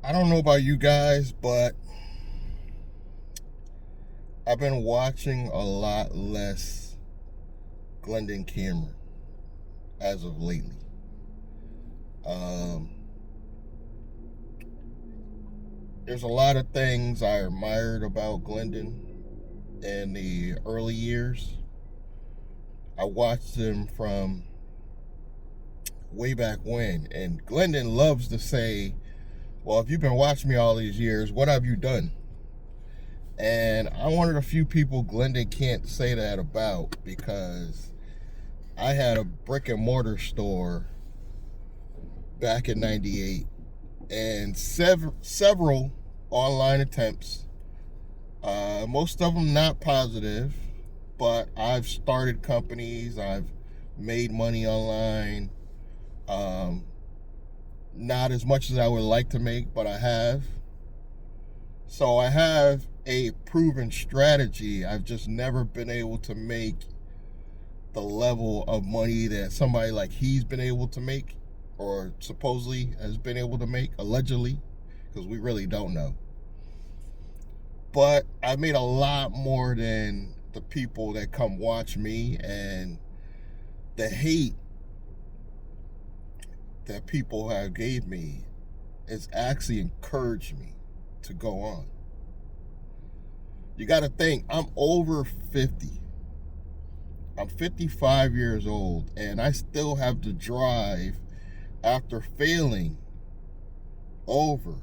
I don't know about you guys, but I've been watching a lot less Glendon Cameron as of lately. Um, there's a lot of things I admired about Glendon in the early years. I watched him from way back when, and Glendon loves to say, well, if you've been watching me all these years, what have you done? And I'm one of the few people Glendon can't say that about, because I had a brick and mortar store back in '98 and several online attempts. Most of them not positive, but I've started companies, I've made money online. Um, Not as much as I would like to make, but I have. So I have a proven strategy. I've just never been able to make the level of money that somebody like he's been able to make, or supposedly has been able to make, allegedly, because we really don't know. But I made a lot more than the people that come watch me, and the hate that people have gave me has actually encouraged me to go on. You got to think, I'm over 50. I'm 55 years old, and I still have the drive after failing over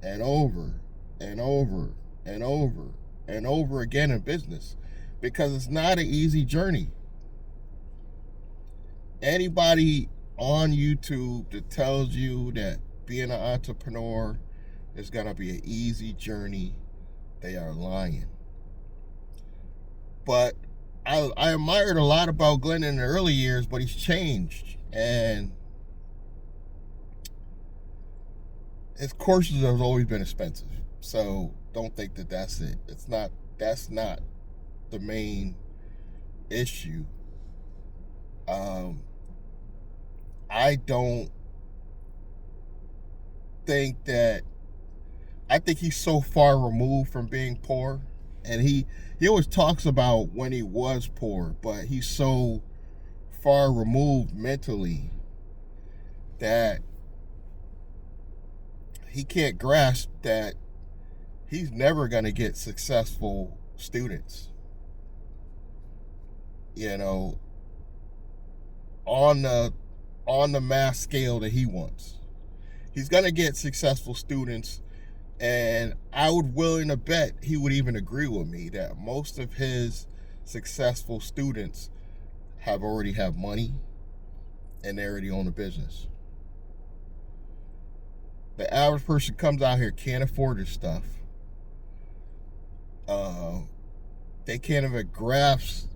and over and over and over and over again in business, because it's not an easy journey. Anybody on YouTube that tells you that being an entrepreneur is going to be an easy journey, they are lying. But I admired a lot about Glenn in the early years, but he's changed. And his courses have always been expensive. So don't think that that's it. That's not the main issue. I don't think that, I think he's so far removed from being poor, and he always talks about when he was poor, but he's so far removed mentally that he can't grasp that he's never going to get successful students, you know, on the mass scale that he wants. He's going to get successful students, and I would willing to bet he would even agree with me that most of his successful students already have money, and they already own a business. The average person comes out here, can't afford this stuff. They can't even grasp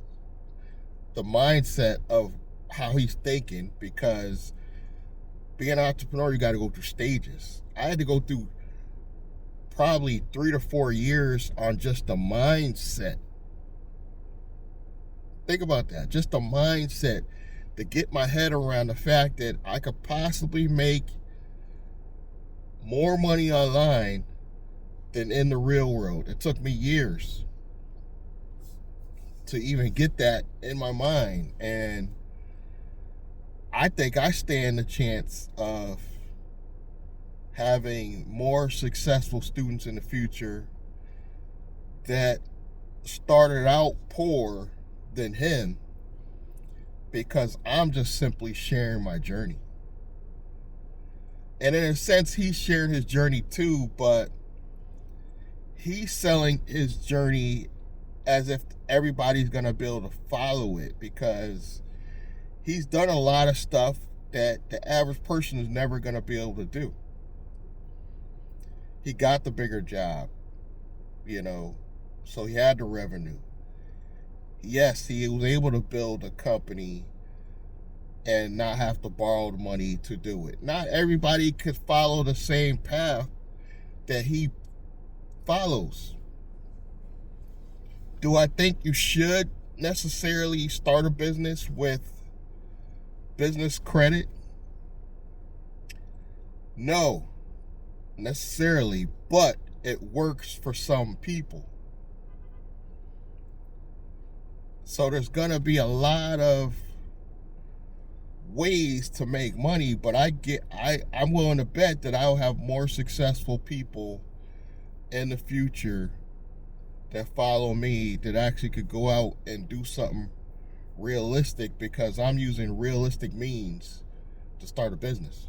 the mindset of how he's thinking, because being an entrepreneur, you got to go through stages. I had to go through probably 3 to 4 years on just the mindset. Think about that. Just the mindset, to get my head around the fact that I could possibly make more money online than in the real world. It took me years to even get that in my mind. And I think I stand a chance of having more successful students in the future that started out poor than him, because I'm just simply sharing my journey. And in a sense, he shared his journey too, but he's selling his journey as if everybody's going to be able to follow it, because he's done a lot of stuff that the average person is never going to be able to do. He got the bigger job, so he had the revenue. Yes, he was able to build a company and not have to borrow the money to do it. Not everybody could follow the same path that he follows. Do I think you should necessarily start a business with business credit? No. necessarily, but it works for some people. So there's gonna be a lot of ways to make money, but I'm willing to bet that I'll have more successful people in the future that follow me that actually could go out and do something realistic, because I'm using realistic means to start a business.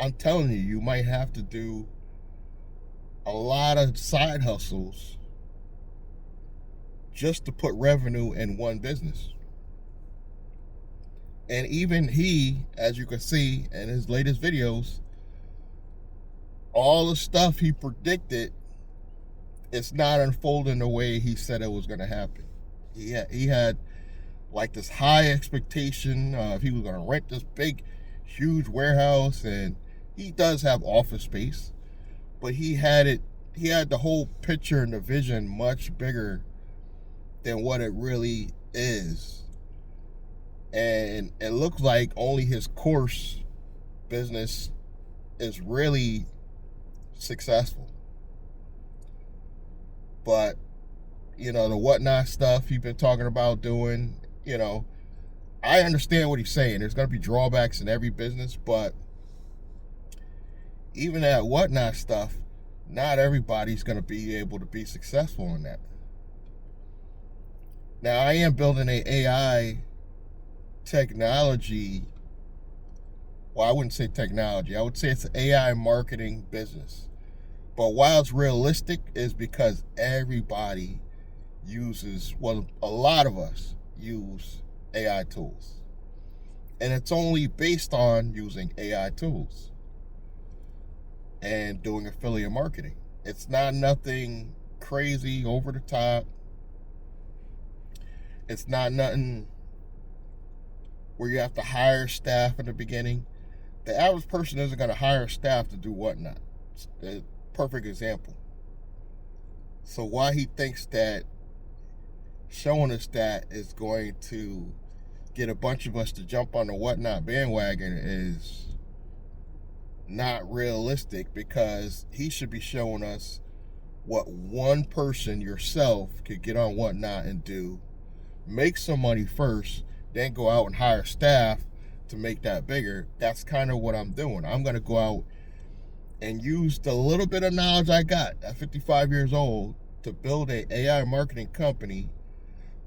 I'm telling you, you might have to do a lot of side hustles just to put revenue in one business. And even he, as you can see in his latest videos, all the stuff he predicted, it's not unfolding the way he said it was going to happen. He had like this high expectation of he was going to rent this big, huge warehouse, and he does have office space, but he had the whole picture and the vision much bigger than what it really is. And it looks like only his course business is really successful. But, the whatnot stuff he's been talking about doing, I understand what he's saying. There's going to be drawbacks in every business, but even that whatnot stuff, not everybody's going to be able to be successful in that. Now, I am building a AI technology. Well, I wouldn't say technology. I would say it's an AI marketing business. But why it's realistic is because everybody uses, well, a lot of us use AI tools. And it's only based on using AI tools and doing affiliate marketing. It's not nothing crazy, over the top. It's not nothing where you have to hire staff in the beginning. The average person isn't going to hire staff to do whatnot. It's a perfect example. So why he thinks that showing us that is going to get a bunch of us to jump on the whatnot bandwagon is not realistic, because he should be showing us what one person, yourself, could get on whatnot and do, make some money first, then go out and hire staff to make that bigger. That's kind of what I'm doing. I'm going to go out and use the little bit of knowledge I got at 55 years old to build an AI marketing company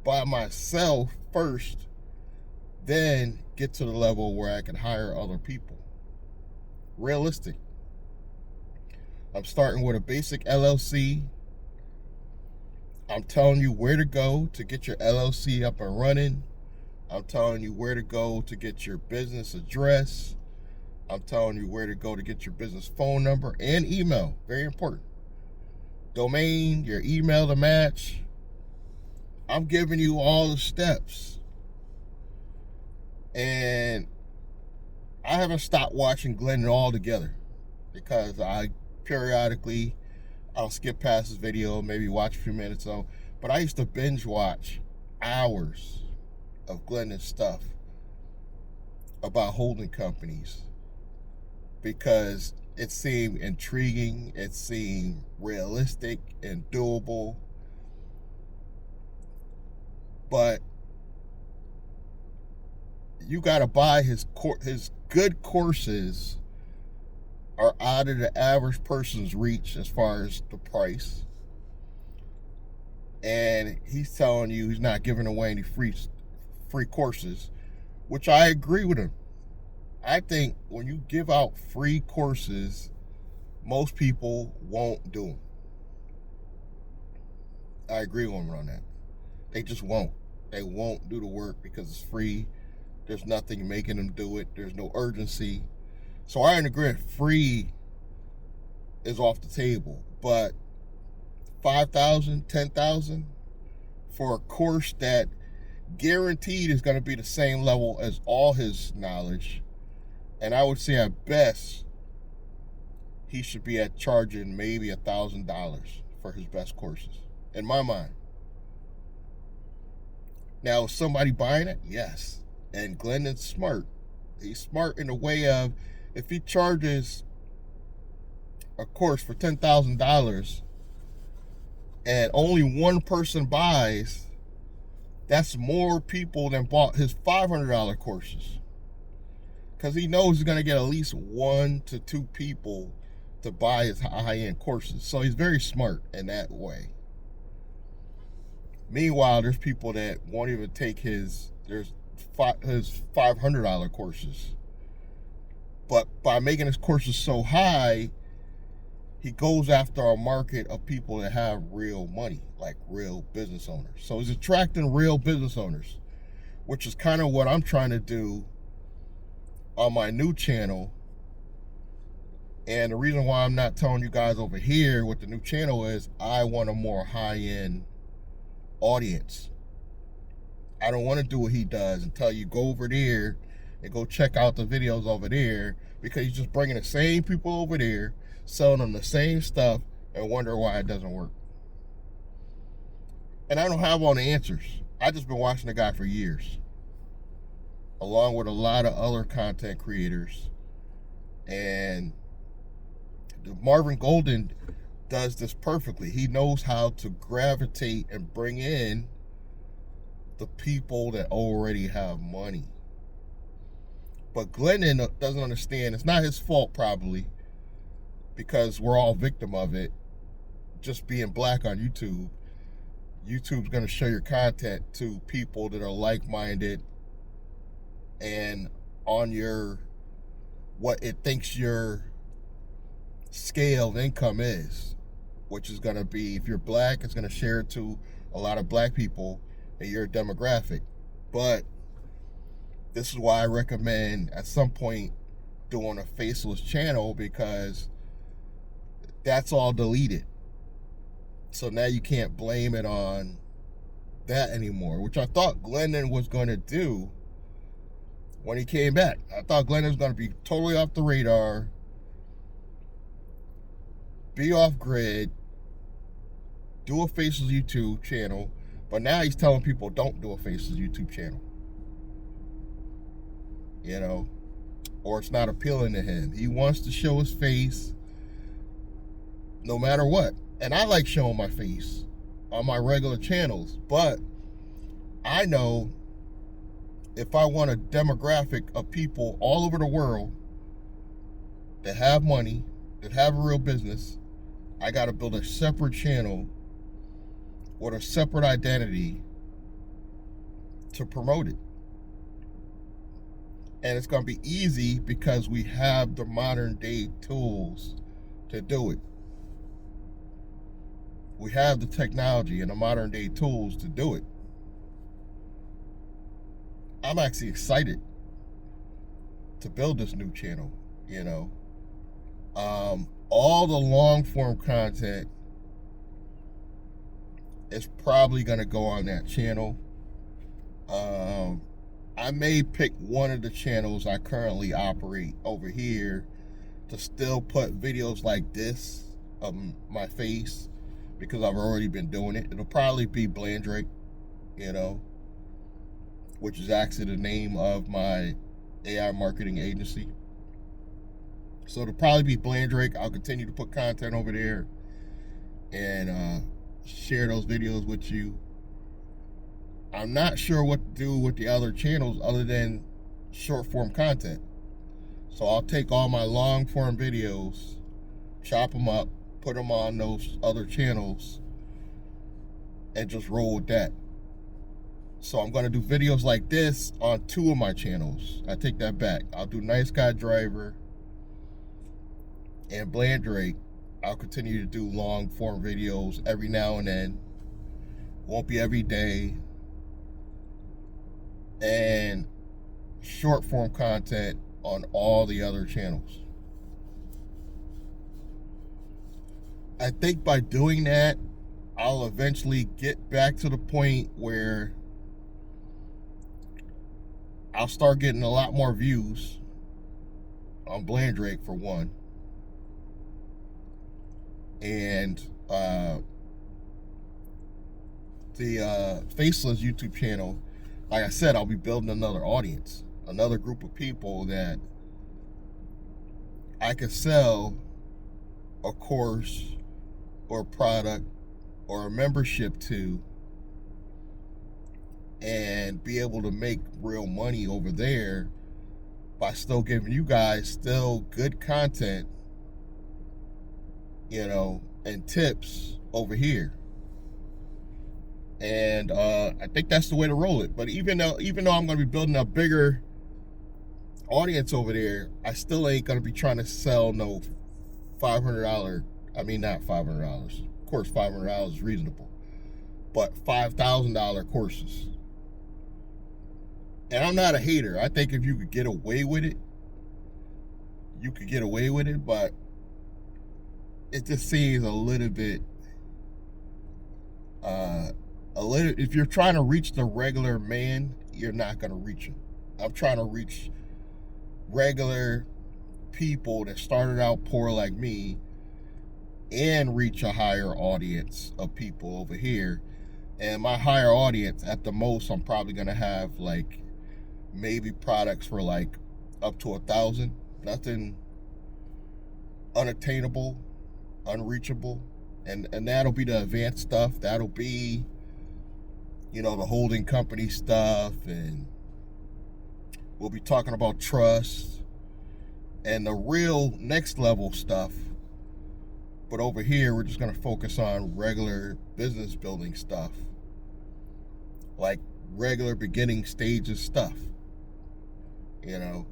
by myself first, then get to the level where I can hire other people. Realistic. I'm starting with a basic LLC. I'm telling you where to go to get your LLC up and running. I'm telling you where to go to get your business address. I'm telling you where to go to get your business phone number and email. Very important. Domain, your email to match. I'm giving you all the steps. And I haven't stopped watching Glendon altogether, because I periodically, I'll skip past this video, maybe watch a few minutes of, but I used to binge watch hours of Glendon stuff about holding companies, because it seemed intriguing, it seemed realistic and doable. But you got to buy his good courses are out of the average person's reach as far as the price. And he's telling you he's not giving away any free courses, which I agree with him. I think when you give out free courses, most people won't do them. I agree with him on that. They just won't. They won't do the work because it's free. There's nothing making them do it. There's no urgency. So I agree, free is off the table. But $5,000, $10,000 for a course that guaranteed is going to be the same level as all his knowledge, and I would say at best he should be at charging maybe $1,000 for his best courses, in my mind. Now, is somebody buying it? Yes. And Glendon's smart. He's smart in a way of, if he charges a course for $10,000 and only one person buys, that's more people than bought his $500 courses. Because he knows he's going to get at least 1 to 2 people to buy his high-end courses. So he's very smart in that way. Meanwhile, there's people that won't even take his $500 courses. But by making his courses so high, he goes after a market of people that have real money, like real business owners. So he's attracting real business owners, which is kind of what I'm trying to do on my new channel. And the reason why I'm not telling you guys over here what the new channel is, I want a more high-end audience. I don't want to do what he does and tell you go over there and go check out the videos over there, because he's just bringing the same people over there, selling them the same stuff, and wonder why it doesn't work. And I don't have all the answers. I just been watching the guy for years, along with a lot of other content creators. And Marvin Golden does this perfectly. He knows how to gravitate and bring in the people that already have money. But Glendon doesn't understand. It's not his fault, probably, because we're all victim of it. Just being black on YouTube. YouTube's going to show your content to people that are like-minded and on your, what it thinks your scale of income is, which is going to be, if you're black, it's going to share it to a lot of black people in your demographic. But this is why I recommend at some point doing a faceless channel, because that's all deleted. So now you can't blame it on that anymore, which I thought Glendon was going to do when he came back. I thought Glendon was going to be totally off the radar, be off grid, do a faceless YouTube channel. But now he's telling people don't do a faceless YouTube channel. You know, or it's not appealing to him. He wants to show his face no matter what. And I like showing my face on my regular channels, but I know if I want a demographic of people all over the world that have money, that have a real business, I got to build a separate channel with a separate identity to promote it. And it's going to be easy because we have the modern day tools to do it. We have the technology and the modern day tools to do it. I'm actually excited to build this new channel, you know. All the long form content is probably going to go on that channel. I may pick one of the channels I currently operate over here to still put videos like this of my face, because I've already been doing it. It'll probably be Blandrake, you know, which is actually the name of my AI marketing agency. So it'll probably be Blandrake. I'll continue to put content over there and share those videos with you. I'm not sure what to do with the other channels other than short form content. So I'll take all my long form videos, chop them up, put them on those other channels, and just roll with that. So I'm going to do videos like this on 2 of my channels. I take that back. I'll do Nice Guy Driver and Blandrake. I'll continue to do long form videos every now and then. Won't be every day. And short form content on all the other channels. I think by doing that, I'll eventually get back to the point where I'll start getting a lot more views on Blandrake, for one. And the Faceless YouTube channel, like I said, I'll be building another audience, another group of people that I can sell a course or a product or a membership to and be able to make real money over there by still giving you guys still good content, and tips over here. And I think that's the way to roll it. But even though I'm going to be building a bigger audience over there, I still ain't going to be trying to sell no $500. I mean, not $500. Of course, $500 is reasonable, but $5,000 courses. And I'm not a hater. I think if you could get away with it, you could get away with it, but it just seems a little bit, if you're trying to reach the regular man, you're not going to reach him. I'm trying to reach regular people that started out poor like me and reach a higher audience of people over here. And my higher audience, at the most, I'm probably going to have like maybe products for like up to 1,000. Nothing unattainable, unreachable. And that'll be the advanced stuff. That'll be, the holding company stuff. And we'll be talking about trust and the real next level stuff. But over here, we're just going to focus on regular business building stuff. Like regular beginning stages stuff. The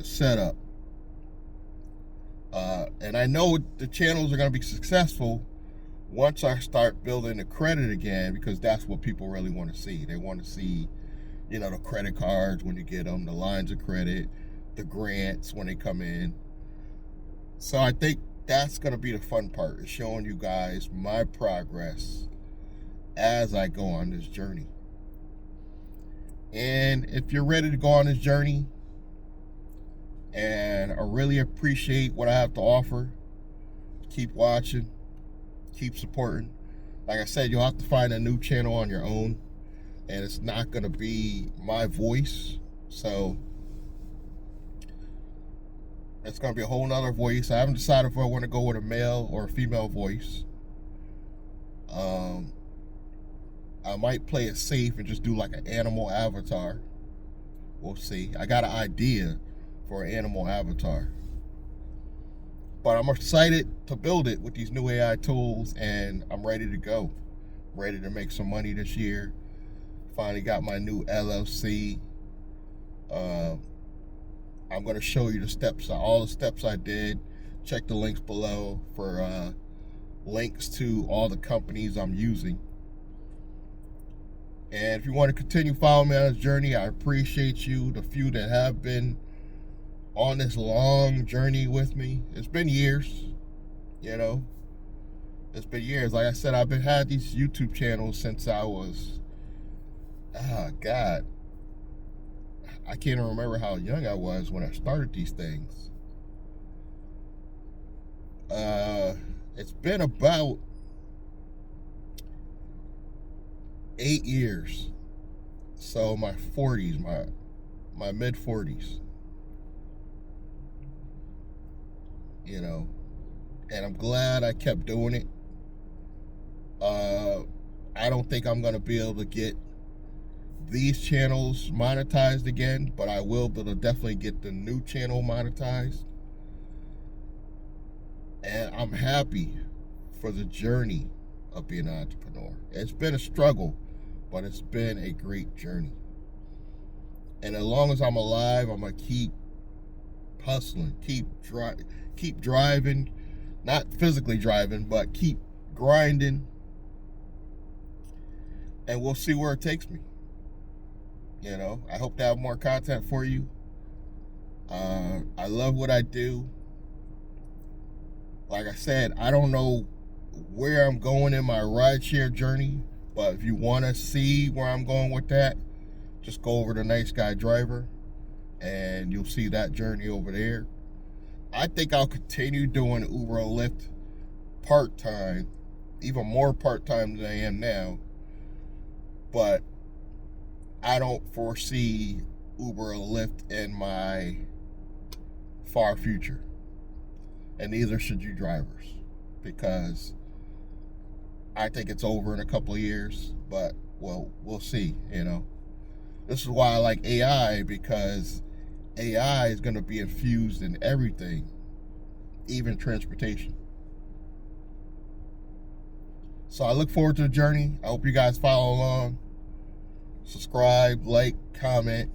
setup. And I know the channels are going to be successful once I start building the credit again, because that's what people really want to see. They want to see, the credit cards when you get them, the lines of credit, the grants when they come in. So I think that's going to be the fun part, is showing you guys my progress as I go on this journey. And if you're ready to go on this journey, and I really appreciate what I have to offer, keep watching, keep supporting. Like I said, you'll have to find a new channel on your own, and it's not going to be my voice. So it's going to be a whole nother voice. I haven't decided if I want to go with a male or a female voice. I might play it safe and just do like an animal avatar. We'll see. I got an idea for an animal avatar. But I'm excited to build it with these new AI tools, and I'm ready to go. Ready to make some money this year. Finally got my new LLC. I'm going to show you the steps, all the steps I did. Check the links below for links to all the companies I'm using. And if you want to continue following me on this journey, I appreciate you, the few that have been on this long journey with me. It's been years, It's been years. Like I said, I've had these YouTube channels since I was, God, I can't even remember how young I was when I started these things. It's been about 8 years. So my 40s, my mid 40s. And I'm glad I kept doing it. I don't think I'm going to be able to get these channels monetized again, but I will be able to definitely get the new channel monetized. And I'm happy for the journey of being an entrepreneur. It's been a struggle, but it's been a great journey. And as long as I'm alive, I'm going to keep hustling, keep driving, not physically driving, but keep grinding, and we'll see where it takes me. I hope to have more content for you. I love what I do. Like I said, I don't know where I'm going in my rideshare journey, but if you want to see where I'm going with that, just go over to Nice Guy Driver, and you'll see that journey over there. I think I'll continue doing Uber or Lyft part-time, even more part-time than I am now, but I don't foresee Uber or Lyft in my far future. and neither should you drivers, because I think it's over in a couple of years, but well, we'll see, you know. This is why I like AI, because AI is going to be infused in everything, even transportation. So I look forward to the journey. I hope you guys follow along. Subscribe, like, comment.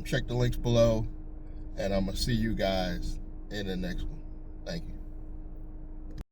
Check the links below. And I'm going to see you guys in the next one. Thank you.